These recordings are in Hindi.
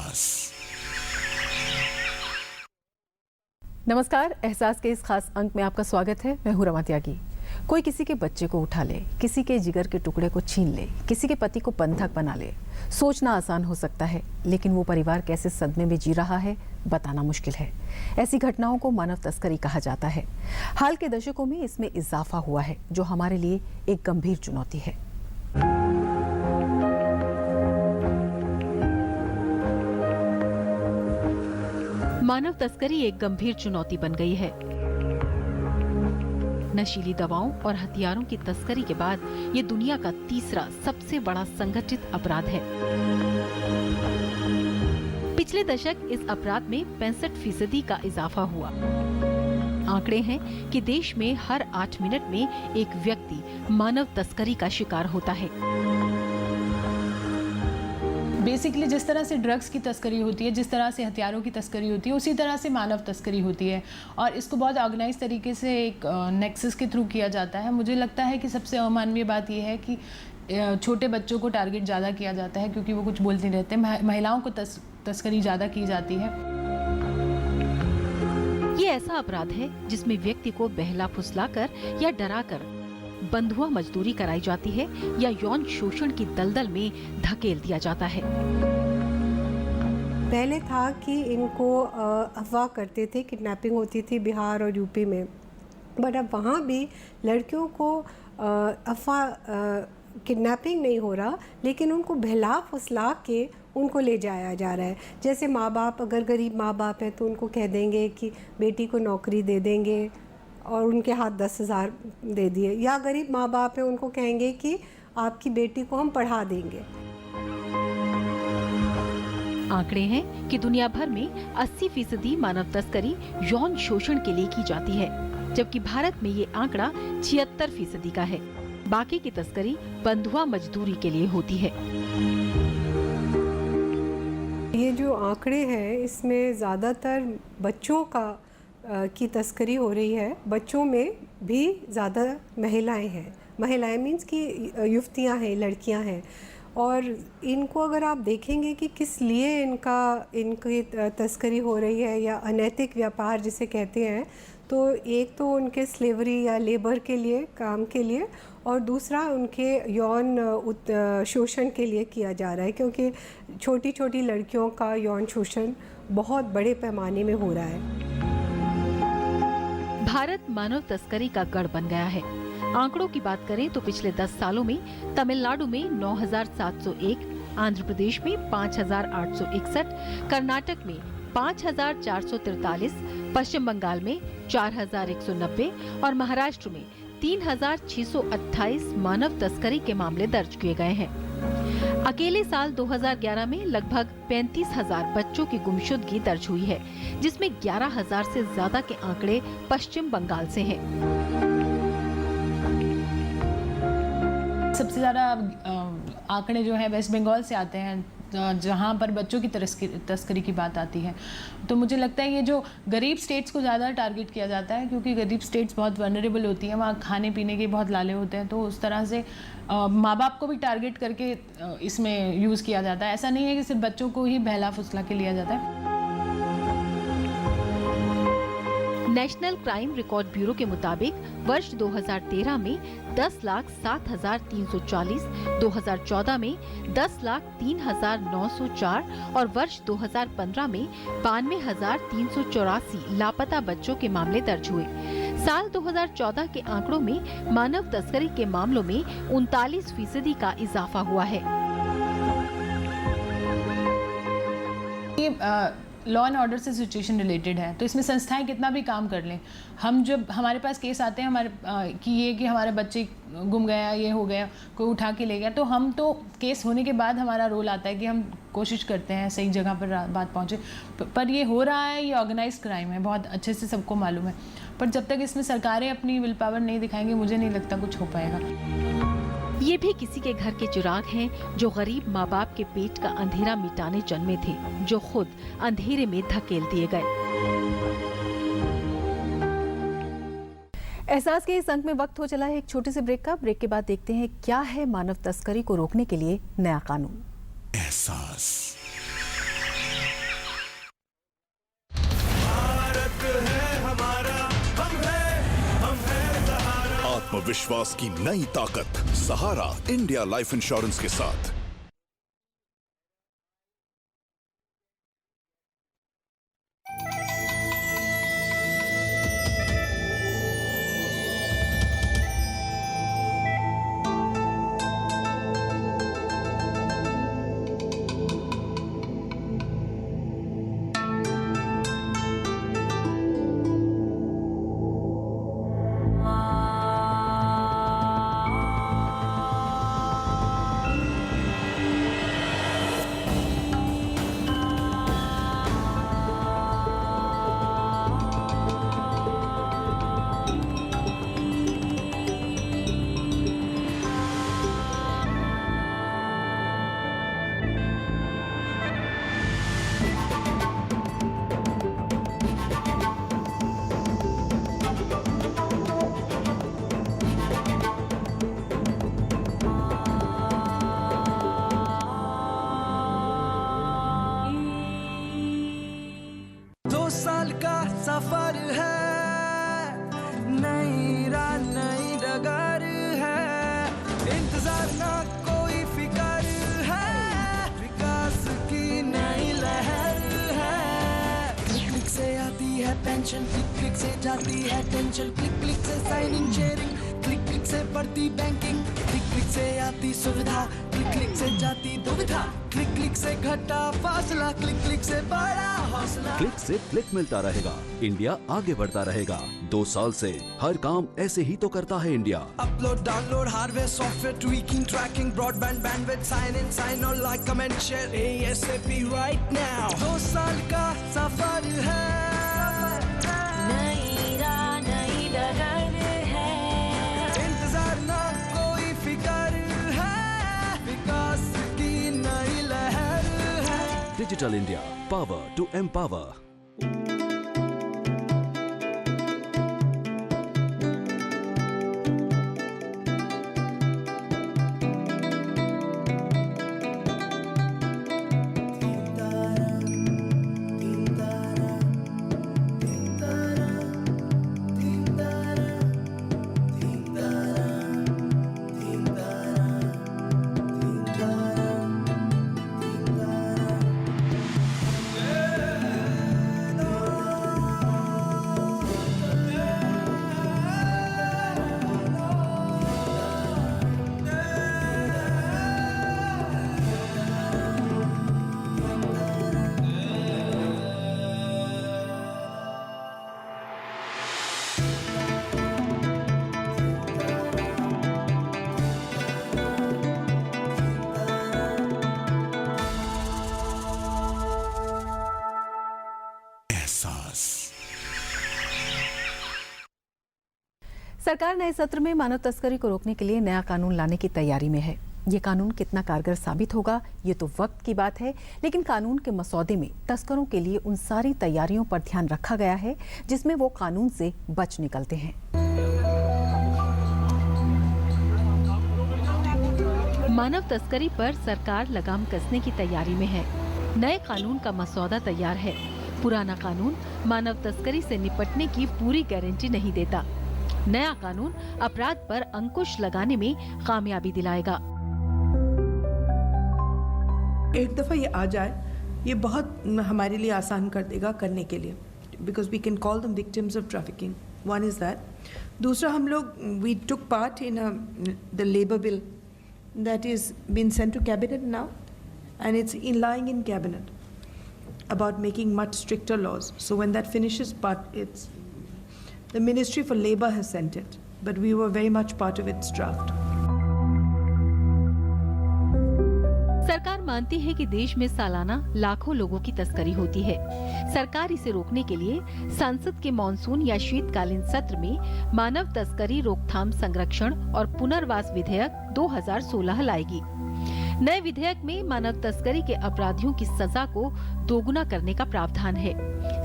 एहसास। नमस्कार, एहसास के इस खास अंक में आपका स्वागत है। मैं हूं रमा त्यागी। कोई किसी के बच्चे को उठा ले, किसी के जिगर के टुकड़े को छीन ले, किसी के पति को बंधक बना ले। सोचना आसान हो सकता है, लेकिन वो परिवार कैसे सदमे में जी रहा है बताना मुश्किल है। ऐसी घटनाओं को मानव तस्करी कहा जाता है। हाल के दशकों में इसमें इजाफा हुआ है, जो हमारे लिए एक गंभीर चुनौती है। मानव तस्करी एक गंभीर चुनौती बन गई है। नशीली दवाओं और हथियारों की तस्करी के बाद ये दुनिया का तीसरा सबसे बड़ा संगठित अपराध है। पिछले दशक इस अपराध में 65% का इजाफा हुआ। आंकड़े हैं कि देश में हर 8 मिनट में एक व्यक्ति मानव तस्करी का शिकार होता है। बेसिकली जिस तरह से ड्रग्स की तस्करी होती है, जिस तरह से हथियारों की तस्करी होती है, उसी तरह से मानव तस्करी होती है और इसको बहुत ऑर्गेनाइज तरीके से एक नेक्सस के थ्रू किया जाता है। मुझे लगता है कि सबसे अमानवीय बात यह है कि छोटे बच्चों को टारगेट ज़्यादा किया जाता है, क्योंकि वो कुछ बोलते रहते हैं। महिलाओं को तस्करी ज़्यादा की जाती है। ये ऐसा अपराध है जिसमें व्यक्ति को बहला फुसलाकर या डराकर बंधुआ मजदूरी कराई जाती है या यौन शोषण की दलदल में धकेल दिया जाता है। पहले था कि इनको अगवा करते थे, किडनैपिंग होती थी बिहार और यूपी में, बट अब वहाँ भी लड़कियों को अगवा किडनैपिंग नहीं हो रहा, लेकिन उनको बहला फुसला के उनको ले जाया जा रहा है। जैसे माँ बाप, अगर गरीब माँ बाप हैं तो उनको कह देंगे कि बेटी को नौकरी दे देंगे और उनके हाथ 10,000 दे दिए, या गरीब माँ बाप हैं उनको कहेंगे कि आपकी बेटी को हम पढ़ा देंगे। आंकड़े हैं कि दुनिया भर में 80% मानव तस्करी यौन शोषण के लिए की जाती है, जबकि भारत में ये आंकड़ा 76% का है। बाकी की तस्करी बंधुआ मजदूरी के लिए होती है। ये जो आंकड़े हैं, इसमें ज़्यादातर बच्चों की तस्करी हो रही है। बच्चों में भी ज़्यादा महिलाएं हैं। महिलाएं मीन्स कि युवतियां हैं, लड़कियां हैं। और इनको अगर आप देखेंगे कि किस लिए इनकी तस्करी हो रही है या अनैतिक व्यापार जिसे कहते हैं, तो एक तो उनके स्लेवरी या लेबर के लिए, काम के लिए, और दूसरा उनके यौन शोषण के लिए किया जा रहा है, क्योंकि छोटी छोटी लड़कियों का यौन शोषण बहुत बड़े पैमाने में हो रहा है। भारत मानव तस्करी का गढ़ बन गया है। आंकड़ों की बात करें तो पिछले 10 सालों में तमिलनाडु में 9,701, आंध्र प्रदेश में 5,861, कर्नाटक में 5,443, पश्चिम बंगाल में 4,190 और महाराष्ट्र में 3,628 मानव तस्करी के मामले दर्ज किए गए हैं। अकेले साल 2011 में लगभग 35,000 बच्चों की गुमशुदगी दर्ज हुई है, जिसमें 11,000 से ज्यादा के आंकड़े पश्चिम बंगाल से हैं। सबसे ज़्यादा आंकड़े जो है वेस्ट बंगाल से आते हैं, जहाँ पर बच्चों की तस्करी की बात आती है। तो मुझे लगता है ये जो गरीब स्टेट्स को ज़्यादा टारगेट किया जाता है, क्योंकि गरीब स्टेट्स बहुत वनरेबल होती हैं, वहाँ खाने पीने के बहुत लाले होते हैं, तो उस तरह से माँ बाप को भी टारगेट करके इसमें यूज़ किया जाता है। ऐसा नहीं है कि सिर्फ बच्चों को ही बहला फुसला के लिया जाता है। नेशनल क्राइम रिकॉर्ड ब्यूरो के मुताबिक वर्ष 2013 में 10,07,340, 2014 में 10,03,904 और वर्ष 2015 में 92,384 लापता बच्चों के मामले दर्ज हुए। साल 2014 के आंकड़ों में मानव तस्करी के मामलों में 39% का इजाफा हुआ है। लॉ एंड ऑर्डर से सिचुएशन रिलेटेड है, तो इसमें संस्थाएं कितना भी काम कर लें, हम जब हमारे पास केस आते हैं कि हमारे बच्चे गुम गया, ये हो गया, कोई उठा के ले गया, तो हम तो केस होने के बाद हमारा रोल आता है कि हम कोशिश करते हैं सही जगह पर बात पहुंचे। पर ये हो रहा है, ये ऑर्गेनाइज्ड क्राइम है, बहुत अच्छे से सबको मालूम है। पर जब तक इसमें सरकारें अपनी विल पावर नहीं दिखाएंगी, मुझे नहीं लगता कुछ हो पाएगा। ये भी किसी के घर के चिराग हैं जो गरीब माँ बाप के पेट का अंधेरा मिटाने जन्मे थे, जो खुद अंधेरे में धकेल दिए गए। एहसास के इस अंक में वक्त हो चला है एक छोटे से ब्रेक का। ब्रेक के बाद देखते हैं क्या है मानव तस्करी को रोकने के लिए नया कानून। एहसास। विश्वास की नई ताकत सहारा इंडिया लाइफ इंश्योरेंस के साथ। सफर है, नई राह नई डगर है, इंतजार ना कोई फिकर है, विकास की नई लहर है। क्लिक क्लिक से आती है पेंशन, क्लिक क्लिक से जाती है टेंशन, क्लिक क्लिक से साइनिंग शेयरिंग, क्लिक क्लिक से बढ़ती बैंकिंग, क्लिक क्लिक से आती सुविधा, क्लिक क्लिक से जाती दुविधा, क्लिक क्लिक से घटा फासला, क्लिक क्लिक से बढ़ा हौसला। क्लिक से क्लिक मिलता रहेगा, इंडिया आगे बढ़ता रहेगा। 2 साल से हर काम ऐसे ही तो करता है India. Upload download hardware software tweaking tracking broadband bandwidth sign in sign out like comment share ASAP right now. 2 साल का सफर है, नई राह नई डगर है, इंतजार ना कोई फिकर है, विकास की नई लहर है। Digital India, power to empower. सरकार नए सत्र में मानव तस्करी को रोकने के लिए नया कानून लाने की तैयारी में है। ये कानून कितना कारगर साबित होगा ये तो वक्त की बात है, लेकिन कानून के मसौदे में तस्करों के लिए उन सारी तैयारियों पर ध्यान रखा गया है जिसमें वो कानून से बच निकलते हैं। मानव तस्करी पर सरकार लगाम कसने की तैयारी में है। नए कानून का मसौदा तैयार है। पुराना कानून मानव तस्करी से निपटने की पूरी गारंटी नहीं देता। नया कानून अपराध पर अंकुश लगाने में कामयाबी दिलाएगा। एक दफा ये आ जाए, ये बहुत हमारे लिए आसान कर देगा करने के लिए, because we can call them victims of trafficking. One is that. दूसरा, हम लोग we took part in the labour bill that is been sent to cabinet now and it's in lying in cabinet about making much stricter laws. So when that finishes, but it's the Ministry for Labour has sent it, but we were very much part of its draft. सरकार मानती है कि देश में सालाना लाखों लोगों की तस्करी होती है। सरकार इसे रोकने के लिए संसद के मॉनसून या शीतकालीन सत्र में मानव तस्करी रोकथाम संरक्षण और पुनर्वास विधेयक 2016 लाएगी। नए विधेयक में मानव तस्करी के अपराधियों की सजा को दोगुना करने का प्रावधान है।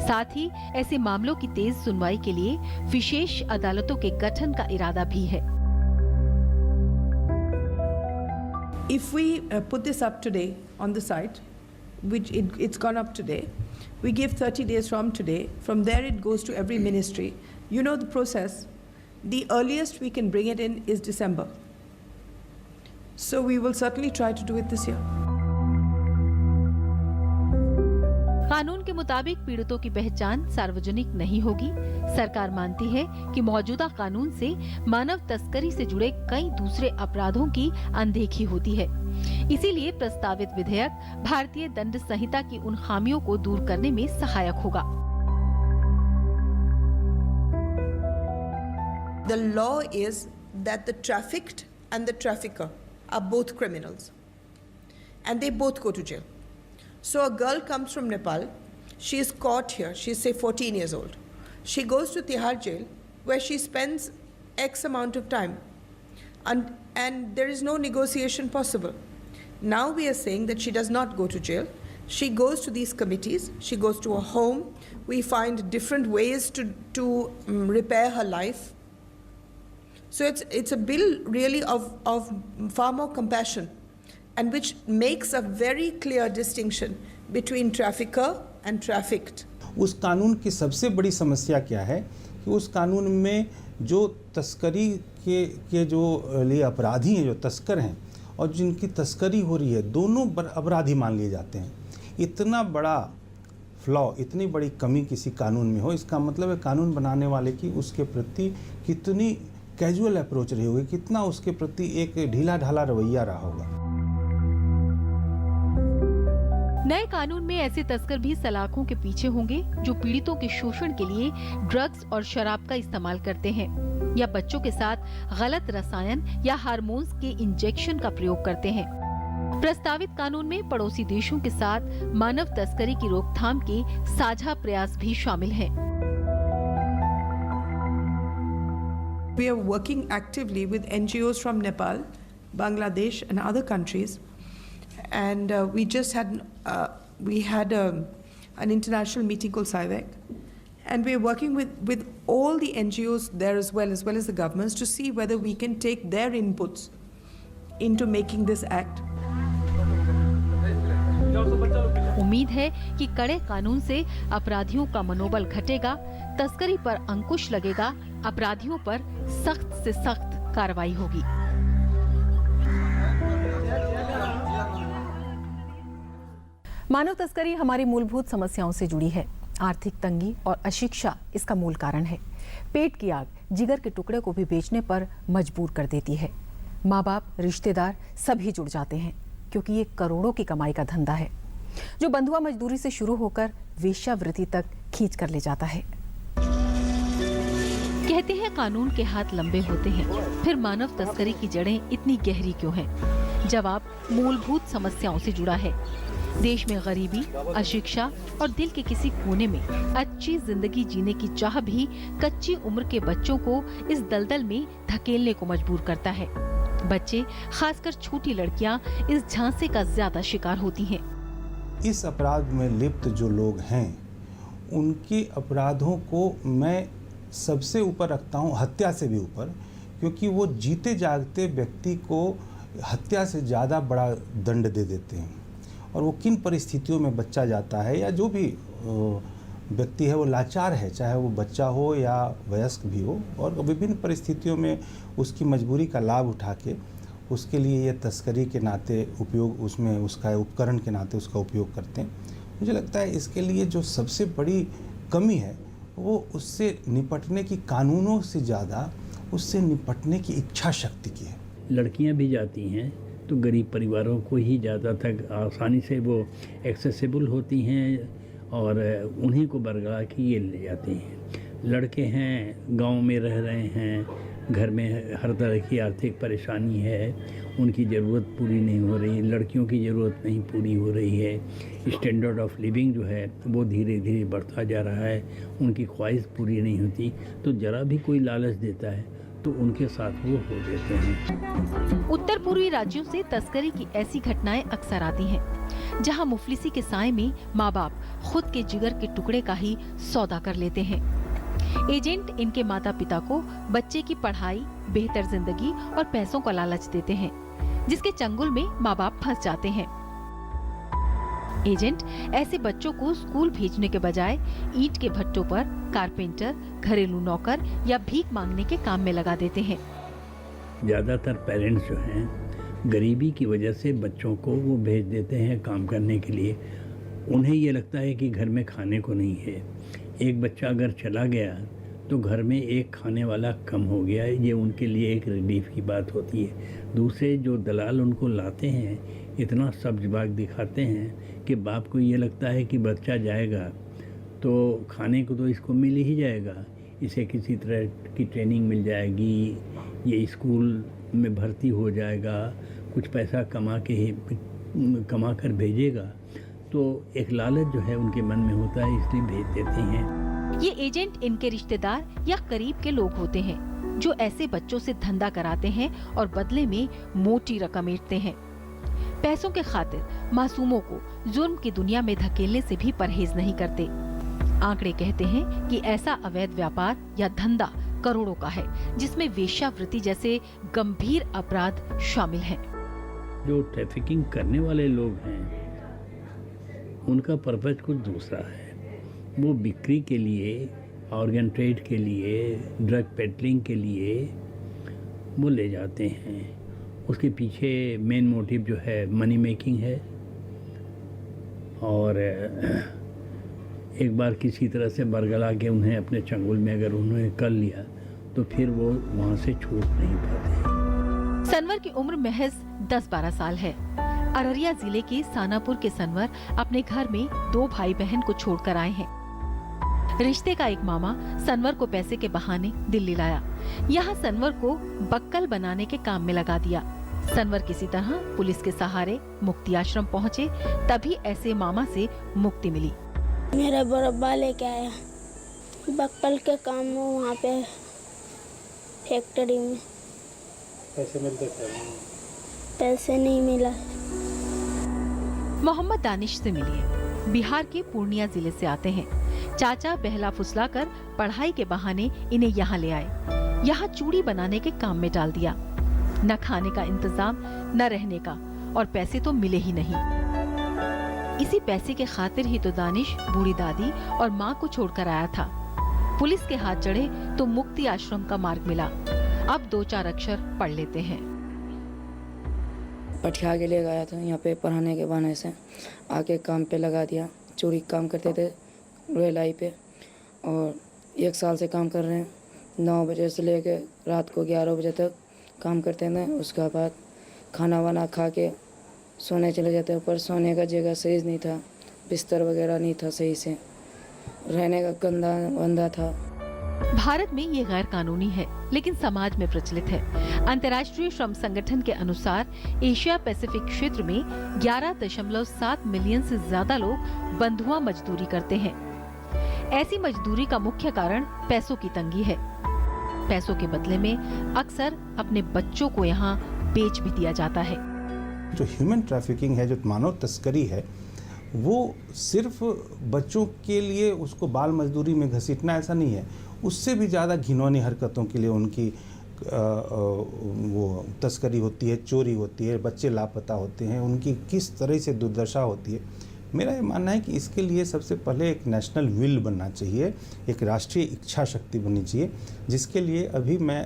साथ ही ऐसे मामलों की तेज सुनवाई के लिए विशेष अदालतों के गठन का इरादा भी है। If we put this up today on the site, which it's gone up today, we give 30 days from today. From there it goes to every ministry. You know the process. The earliest we can bring it in is December. So we will certainly try to do it this year. कानून के मुताबिक पीड़ितों की पहचान सार्वजनिक नहीं होगी। सरकार मानती है कि मौजूदा कानून से मानव तस्करी से जुड़े कई दूसरे अपराधों की अनदेखी होती है। इसीलिए प्रस्तावित विधेयक भारतीय दंड संहिता की उन खामियों को दूर करने में सहायक होगा। The law is that the trafficked and the trafficker are both criminals, and they both go to jail. So a girl comes from Nepal, she is caught here, she's say 14 years old. She goes to Tihar jail where she spends X amount of time and there is no negotiation possible. Now we are saying that she does not go to jail. She goes to these committees, she goes to a home, we find different ways to repair her life. So it's a bill really of far more compassion, and which makes a very clear distinction between trafficker and trafficked. उस कानून की सबसे बड़ी समस्या क्या है कि उस कानून में जो तस्करी के जो लिए अपराधी हैं, जो तस्कर हैं और जिनकी तस्करी हो रही है, दोनों अपराधी मान लिए जाते हैं। इतना बड़ा फ्लॉ, इतनी बड़ी कमी किसी कानून में हो, इसका मतलब है कानून बनाने वाले की उसके प्रति कितनी कैजुअल अप्रोच रही होगी, कितना उसके प्रति एक ढीला ढाला रवैया रहा होगा। नए कानून में ऐसे तस्कर भी सलाखों के पीछे होंगे जो पीड़ितों के शोषण के लिए ड्रग्स और शराब का इस्तेमाल करते हैं या बच्चों के साथ गलत रसायन या हार्मोन्स के इंजेक्शन का प्रयोग करते हैं। प्रस्तावित कानून में पड़ोसी देशों के साथ मानव तस्करी की रोकथाम के साझा प्रयास भी शामिल हैं। We are working actively with NGOs from Nepal, Bangladesh and other countries. And we just had an international meeting called SIVEC, and we are working with all the NGOs there as well as the governments to see whether we can take their inputs into making this act. उम्मीद है कि कड़े कानून से अपराधियों का मनोबल घटेगा, तस्करी पर अंकुश लगेगा, अपराधियों पर सख्त से सख्त कार्रवाई होगी। मानव तस्करी हमारी मूलभूत समस्याओं से जुड़ी है। आर्थिक तंगी और अशिक्षा इसका मूल कारण है। पेट की आग जिगर के टुकड़े को भी बेचने पर मजबूर कर देती है। माँ बाप, रिश्तेदार सभी जुड़ जाते हैं क्योंकि ये करोड़ों की कमाई का धंधा है जो बंधुआ मजदूरी से शुरू होकर वेश्यावृत्ति तक खींच कर ले जाता है। कहते हैं कानून के हाथ लंबे होते हैं, फिर मानव तस्करी की जड़ें इतनी गहरी क्यों हैं? जवाब मूलभूत समस्याओं से जुड़ा है। देश में गरीबी, अशिक्षा और दिल के किसी कोने में अच्छी जिंदगी जीने की चाह भी कच्ची उम्र के बच्चों को इस दलदल में धकेलने को मजबूर करता है। बच्चे, खासकर छोटी लड़कियां, इस झांसे का ज्यादा शिकार होती हैं। इस अपराध में लिप्त जो लोग हैं, उनके अपराधों को मैं सबसे ऊपर रखता हूँ, हत्या से भी ऊपर, क्योंकि वो जीते जागते व्यक्ति को हत्या से ज़्यादा बड़ा दंड दे देते हैं। और वो किन परिस्थितियों में बच्चा जाता है या जो भी व्यक्ति है वो लाचार है, चाहे वो बच्चा हो या वयस्क भी हो, और विभिन्न परिस्थितियों में उसकी मजबूरी का लाभ उठा के उसके लिए ये तस्करी के नाते उपयोग, उसमें उसका उपकरण के नाते उसका उपयोग करते हैं। मुझे लगता है इसके लिए जो सबसे बड़ी कमी है वो उससे निपटने की कानूनों से ज़्यादा उससे निपटने की इच्छा शक्ति की है। लड़कियां भी जाती हैं तो गरीब परिवारों को ही ज़्यादातर आसानी से वो एक्सेसिबल होती हैं और उन्हीं को बरगला के ये ले जाती हैं। लड़के हैं, गांव में रह रहे हैं, घर में हर तरह की आर्थिक परेशानी है, उनकी ज़रूरत पूरी नहीं हो रही, लड़कियों की ज़रूरत नहीं पूरी हो रही है, स्टैंडर्ड ऑफ लिविंग जो है वो धीरे धीरे बढ़ता जा रहा है, उनकी ख्वाहिश पूरी नहीं होती, तो ज़रा भी कोई लालच देता है तो उनके साथ वो हो देते हैं। उत्तर पूर्वी राज्यों से तस्करी की ऐसी घटनाएं अक्सर आती हैं, जहां मुफलिसी के साए में माँ बाप खुद के जिगर के टुकड़े का ही सौदा कर लेते हैं। एजेंट इनके माता पिता को बच्चे की पढ़ाई, बेहतर जिंदगी और पैसों का लालच देते हैं, जिसके चंगुल में माँ बाप फंस जाते हैं। एजेंट ऐसे बच्चों को स्कूल भेजने के बजाय ईंट के भट्टों पर कारपेंटर, घरेलू नौकर या भीख मांगने के काम में लगा देते हैं। ज़्यादातर पेरेंट्स जो हैं गरीबी की वजह से बच्चों को वो भेज देते हैं काम करने के लिए। उन्हें ये लगता है कि घर में खाने को नहीं है। एक बच्चा अगर चला गया तो घर में एक खाने वाला कम हो गया, ये उनके लिए एक रिलीफ की बात होती है। दूसरे जो दलाल उनको लाते हैं इतना सब्ज बाग दिखाते हैं कि बाप को ये लगता है कि बच्चा जाएगा तो खाने को तो इसको मिल ही जाएगा, इसे किसी तरह की ट्रेनिंग मिल जाएगी, ये स्कूल में भर्ती हो जाएगा, कुछ पैसा कमा कर भेजेगा। तो एक लालच जो है उनके मन में होता है, इसलिए भेज देते हैं। ये एजेंट इनके रिश्तेदार या करीब के लोग होते हैं जो ऐसे बच्चों से धंधा कराते हैं और बदले में मोटी रकम ईंटते हैं। पैसों के खातिर मासूमों को जुर्म की दुनिया में धकेलने से भी परहेज नहीं करते। आंकड़े कहते हैं कि ऐसा अवैध व्यापार या धंधा करोड़ों का है, जिसमें वेश्यावृत्ति जैसे गंभीर अपराध शामिल हैं। जो ट्रैफिकिंग करने वाले लोग हैं उनका पर्पज कुछ दूसरा है। वो बिक्री के लिए, ऑर्गन ट्रेड के लिए, ड्रग पेडलिंग के लिए वो ले जाते हैं। उसके पीछे मेन मोटिव जो है मनी मेकिंग है, और एक बार किसी तरह से बरगला के उन्हें अपने चंगुल में अगर उन्होंने कर लिया तो फिर वो वहाँ से छूट नहीं पाते। सनवर की उम्र महज 10-12 साल है। अररिया जिले के सानापुर के सनवर अपने घर में 2 भाई बहन को छोड़कर आए हैं। रिश्ते का एक मामा सनवर को पैसे के बहाने दिल्ली लाया। यहाँ सनवर को बक्कल बनाने के काम में लगा दिया। सनवर किसी तरह पुलिस के सहारे मुक्ति आश्रम पहुँचे, तभी ऐसे मामा से मुक्ति मिली। मेरा बरब्बा लेके आया बक्कल के काम में, वहाँ पे फैक्ट्री में। पैसे मिलते थे? पैसे नहीं मिला। मोहम्मद दानिश से मिलिए। बिहार के पूर्णिया जिले से आते हैं। चाचा बहला फुसला कर पढ़ाई के बहाने इन्हें यहाँ ले आए। यहाँ चूड़ी बनाने के काम में डाल दिया। न खाने का इंतजाम, न रहने का, और पैसे तो मिले ही नहीं। इसी पैसे के खातिर ही तो दानिश बूढ़ी दादी और माँ को छोड़कर आया था। पुलिस के हाथ चढ़े तो मुक्ति आश्रम का मार्ग मिला। अब 2-4 अक्षर पढ़ लेते हैं। पटिया के लिए गया था, यहाँ पे पढ़ाने के बहाने से आके काम पे लगा दिया। चोरी काम करते थे रेलाई पे, और 1 साल से काम कर रहे हैं। 9 बजे से लेके रात को 11 बजे तक काम करते थे। उसके बाद खाना वाना खा के सोने चले जाते, पर सोने का जगह सही नहीं था, बिस्तर वगैरह नहीं था सही से, रहने का गंदा था। भारत में ये गैर कानूनी है, लेकिन समाज में प्रचलित है। अंतर्राष्ट्रीय श्रम संगठन के अनुसार एशिया पैसिफिक क्षेत्र में 11.7 मिलियन से ज्यादा लोग बंधुआ मजदूरी करते हैं। ऐसी मजदूरी का मुख्य कारण पैसों की तंगी है। पैसों के बदले में अक्सर अपने बच्चों को यहाँ बेच भी दिया जाता है। जो ह्यूमन ट्रैफिकिंग है, जो मानव तस्करी है, वो सिर्फ बच्चों के लिए उसको बाल मजदूरी में घसीटना ऐसा नहीं है। उससे भी ज़्यादा घिनौनी हरकतों के लिए उनकी वो तस्करी होती है, चोरी होती है, बच्चे लापता होते हैं, उनकी किस तरह से दुर्दशा होती है। मेरा ये मानना है कि इसके लिए सबसे पहले एक नेशनल विल बनना चाहिए, एक राष्ट्रीय इच्छा शक्ति बननी चाहिए, जिसके लिए अभी मैं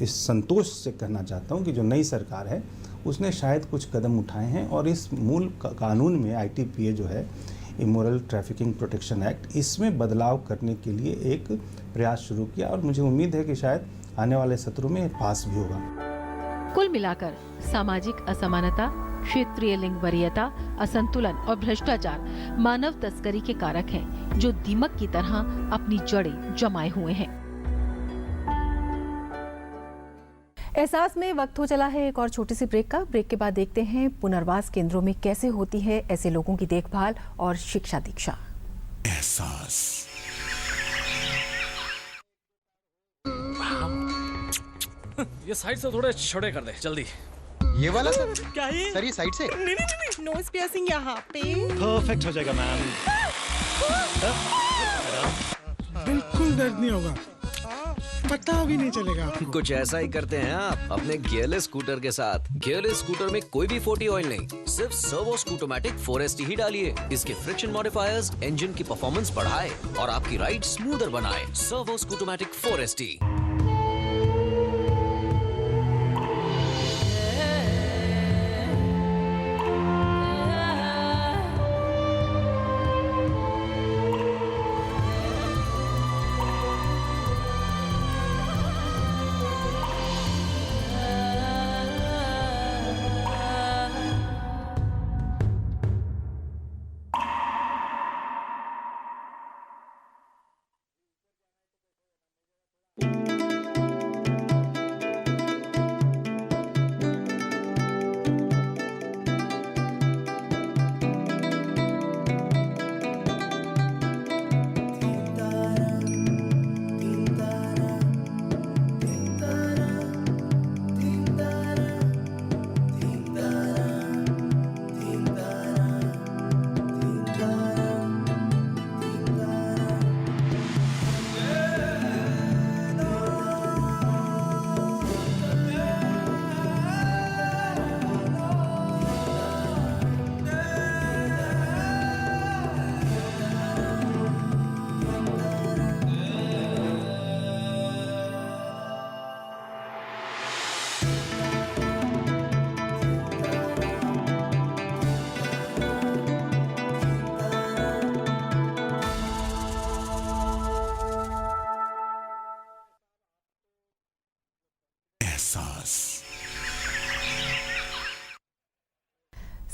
इस संतोष से कहना चाहता हूँ कि जो नई सरकार है उसने शायद कुछ कदम उठाए हैं, और इस मूल कानून में ITPA जो है, इमोरल ट्रैफिकिंग प्रोटेक्शन एक्ट, इसमें बदलाव करने के लिए एक प्रयास शुरू किया, और मुझे उम्मीद है कि शायद आने वाले सत्रों में पास भी होगा। कुल मिलाकर सामाजिक असमानता, क्षेत्रीय लिंग वरीयता, असंतुलन और भ्रष्टाचार मानव तस्करी के कारक हैं, जो दीमक की तरह अपनी जड़ें जमाए हुए हैं। एहसास में वक्त हो चला है एक और छोटी सी ब्रेक का। ब्रेक के बाद देखते हैं पुनर्वास केंद्रों में कैसे होती है ऐसे लोगों की देखभाल और शिक्षा दीक्षा। एहसास। ये साइड से थोड़े छोटे कर दे जल्दी। ये वाला सर? क्या है? सर ये साइड से? नहीं, नोज पियर्सिंग यहाँ पे। परफेक्ट हो जाएगा मैम। बिल्कुल दर्द नहीं होगा। पता भी नहीं चलेगा। कुछ ऐसा ही करते हैं आप अपने गियरलेस स्कूटर के साथ। गियरलेस स्कूटर में कोई भी 40 ऑयल नहीं, सिर्फ सर्वो स्कूटोमैटिक 4ST ही डालिए। इसके फ्रिक्शन मॉडिफायर्स इंजन की परफॉर्मेंस बढ़ाए और आपकी राइड स्मूदर बनाए। Servo Scootomatic 4ST।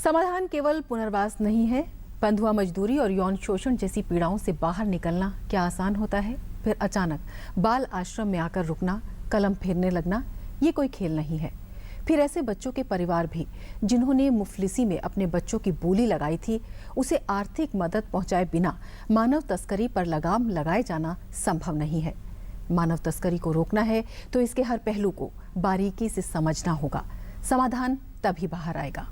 समाधान केवल पुनर्वास नहीं है। बंधुआ मजदूरी और यौन शोषण जैसी पीड़ाओं से बाहर निकलना क्या आसान होता है? फिर अचानक बाल आश्रम में आकर रुकना, कलम फेरने लगना, ये कोई खेल नहीं है। फिर ऐसे बच्चों के परिवार भी जिन्होंने मुफलिसी में अपने बच्चों की बोली लगाई थी, उसे आर्थिक मदद पहुंचाए बिना मानव तस्करी पर लगाम लगाए जाना संभव नहीं है। मानव तस्करी को रोकना है तो इसके हर पहलू को बारीकी से समझना होगा। समाधान तभी बाहर आएगा।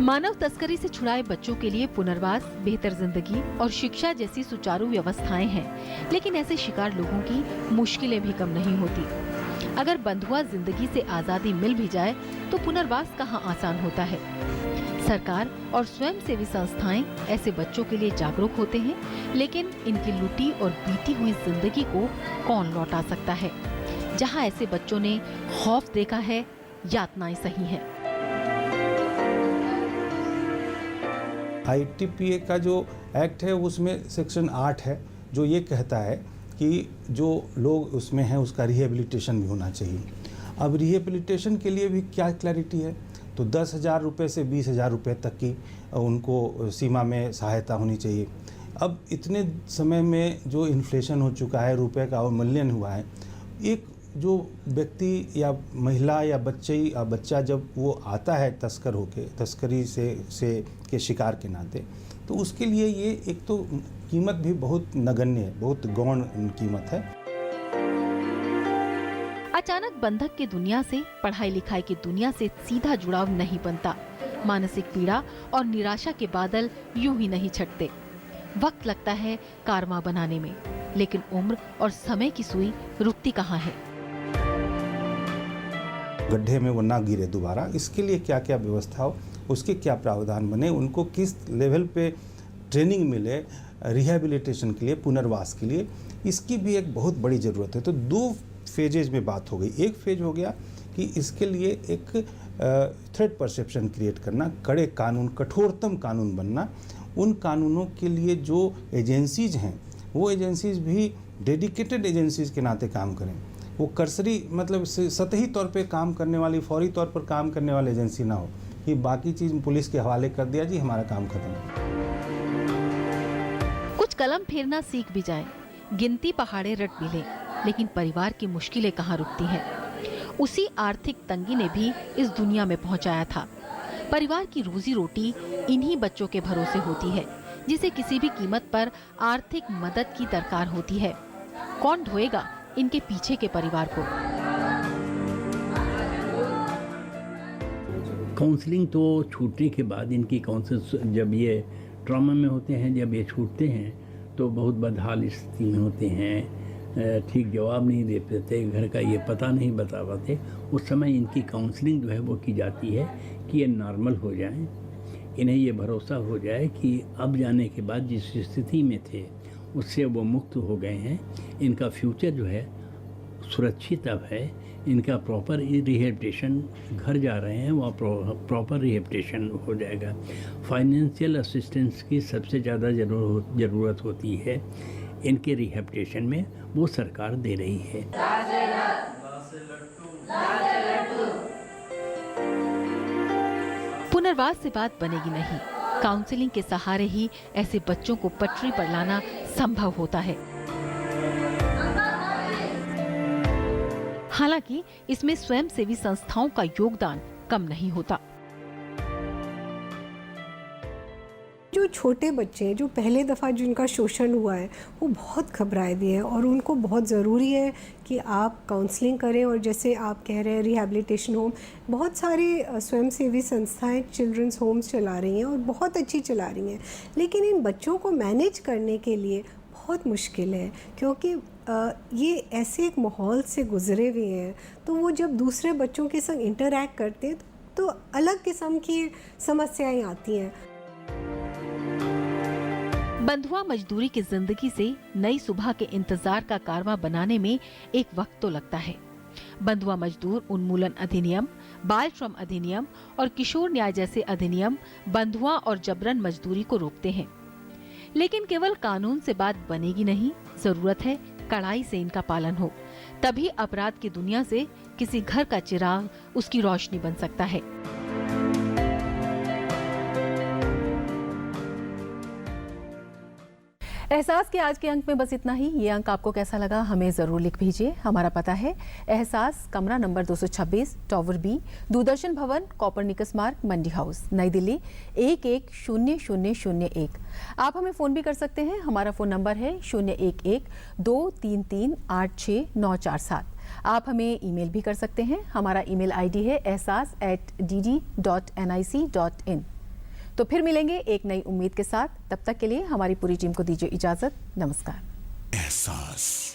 मानव तस्करी से छुड़ाए बच्चों के लिए पुनर्वास, बेहतर जिंदगी और शिक्षा जैसी सुचारू व्यवस्थाएं हैं, लेकिन ऐसे शिकार लोगों की मुश्किलें भी कम नहीं होती। अगर बंधुआ जिंदगी से आजादी मिल भी जाए तो पुनर्वास कहाँ आसान होता है। सरकार और स्वयंसेवी संस्थाएं ऐसे बच्चों के लिए जागरूक होते हैं, लेकिन इनकी लुटी और बीती हुई जिंदगी को कौन लौटा सकता है? जहाँ ऐसे बच्चों ने खौफ देखा है, यातनाएं सही हैं। ITPA का जो एक्ट है उसमें सेक्शन 8 है जो ये कहता है कि जो लोग उसमें हैं उसका रिहेबिलिटेशन भी होना चाहिए। अब रिहेबिलिटेशन के लिए भी क्या क्लैरिटी है? तो 10,000 रुपये से 20,000 रुपये तक की उनको सीमा में सहायता होनी चाहिए। अब इतने समय में जो इन्फ्लेशन हो चुका है, रुपए का अवमूल्यन हुआ है, एक जो व्यक्ति या महिला या बच्चा जब वो आता है तस्कर होके, तस्करी से के शिकार के नाते, तो उसके लिए ये एक तो कीमत भी बहुत नगण्य है, बहुत गौण कीमत है। अचानक बंधक की दुनिया से, पढ़ाई लिखाई की दुनिया से सीधा जुड़ाव नहीं बनता। मानसिक पीड़ा और निराशा के बादल यूं ही नहीं छटते। वक्त लगता है कारवा बनाने में, लेकिन उम्र और समय की सुई रुकती कहाँ है। गड्ढे में वो ना गिरे दोबारा, इसके लिए क्या क्या व्यवस्था हो, उसके क्या प्रावधान बने, उनको किस लेवल पे ट्रेनिंग मिले रिहेबिलिटेशन के लिए, पुनर्वास के लिए, इसकी भी एक बहुत बड़ी ज़रूरत है। तो 2 फेजेज में बात हो गई। एक फेज हो गया कि इसके लिए एक थ्रेट परसेप्शन क्रिएट करना, कड़े कानून, कठोरतम कानून बनना। उन कानूनों के लिए जो एजेंसीज हैं वो एजेंसीज भी डेडिकेटेड एजेंसीज के नाते काम करें। वो कर्सरी मतलब सतही तौर पे काम करने वाली, फौरी तौर पर काम करने वाली एजेंसी ना हो कि बाकी चीज़ पुलिस के हवाले कर दिया, जी हमारा काम खत्म। कुछ कलम फेरना सीख भी जाए, गिनती पहाड़े रट भी ले, लेकिन परिवार की मुश्किलें कहाँ रुकती हैं। उसी आर्थिक तंगी ने भी इस दुनिया में पहुंचाया था। परिवार की रोजी रोटी इन्हीं बच्चों के भरोसे होती है, जिसे किसी भी कीमत पर आर्थिक मदद की दरकार होती है। कौन ढोएगा इनके पीछे के परिवार को? काउंसलिंग तो छूटने के बाद इनकी काउंसिल, जब ये ट्रॉमा में होते हैं, जब ये छूटते हैं तो बहुत बदहाल स्थिति में होते हैं, ठीक जवाब नहीं दे पाते, घर का ये पता नहीं बता पाते। उस समय इनकी काउंसलिंग जो है वो की जाती है कि ये नॉर्मल हो जाएं, इन्हें ये भरोसा हो जाए कि अब जाने के बाद जिस स्थिति में थे उससे वो मुक्त हो गए हैं, इनका फ्यूचर जो है सुरक्षित अब है, इनका प्रॉपर रिहेबिलिटेशन, घर जा रहे हैं वहाँ प्रॉपर रिहेबिलिटेशन हो जाएगा। फाइनेंशियल असिस्टेंस की सबसे ज़्यादा ज़रूरत होती है इनके रिहेबिलिटेशन में, वो सरकार दे रही है। पुनर्वास से बात बनेगी नहीं, काउंसलिंग के सहारे ही ऐसे बच्चों को पटरी पर लाना संभव होता है। हालांकि इसमें स्वयंसेवी संस्थाओं का योगदान कम नहीं होता। जो छोटे बच्चे हैं, जो पहले दफ़ा जिनका शोषण हुआ है, वो बहुत घबराए हुए हैं और उनको बहुत ज़रूरी है कि आप काउंसलिंग करें। और जैसे आप कह रहे हैं रिहैबिलिटेशन होम, बहुत सारे स्वयंसेवी संस्थाएं चिल्ड्रंस होम्स चला रही हैं और बहुत अच्छी चला रही हैं, लेकिन इन बच्चों को मैनेज करने के लिए बहुत मुश्किल है, क्योंकि ये ऐसे एक माहौल से गुजरे हुए हैं, तो वो जब दूसरे बच्चों के संग इंटरैक्ट करते हैं तो अलग किस्म की समस्याएं आती हैं। बंधुआ मजदूरी की जिंदगी से नई सुबह के इंतजार का कारवां बनाने में एक वक्त तो लगता है। बंधुआ मजदूर उन्मूलन अधिनियम, बाल श्रम अधिनियम और किशोर न्याय जैसे अधिनियम बंधुआ और जबरन मजदूरी को रोकते हैं, लेकिन केवल कानून से बात बनेगी नहीं, जरूरत है कड़ाई से इनका पालन हो, तभी अपराध की दुनिया से किसी घर का चिराग उसकी रोशनी बन सकता है। एहसास के आज के अंक में बस इतना ही। ये अंक आपको कैसा लगा हमें ज़रूर लिख भेजिए। हमारा पता है एहसास, कमरा नंबर 226, टावर बी, दूरदर्शन भवन, कॉपरनिकस मार्ग, मंडी हाउस, नई दिल्ली 110001। आप हमें फ़ोन भी कर सकते हैं। हमारा फ़ोन नंबर है 011-233-86947। आप हमें ईमेल भी कर सकते हैं। हमारा ईमेल आईडी है ehsaas@dd.nic.in। तो फिर मिलेंगे एक नई उम्मीद के साथ। तब तक के लिए हमारी पूरी टीम को दीजिए इजाजत। नमस्कार। एहसास।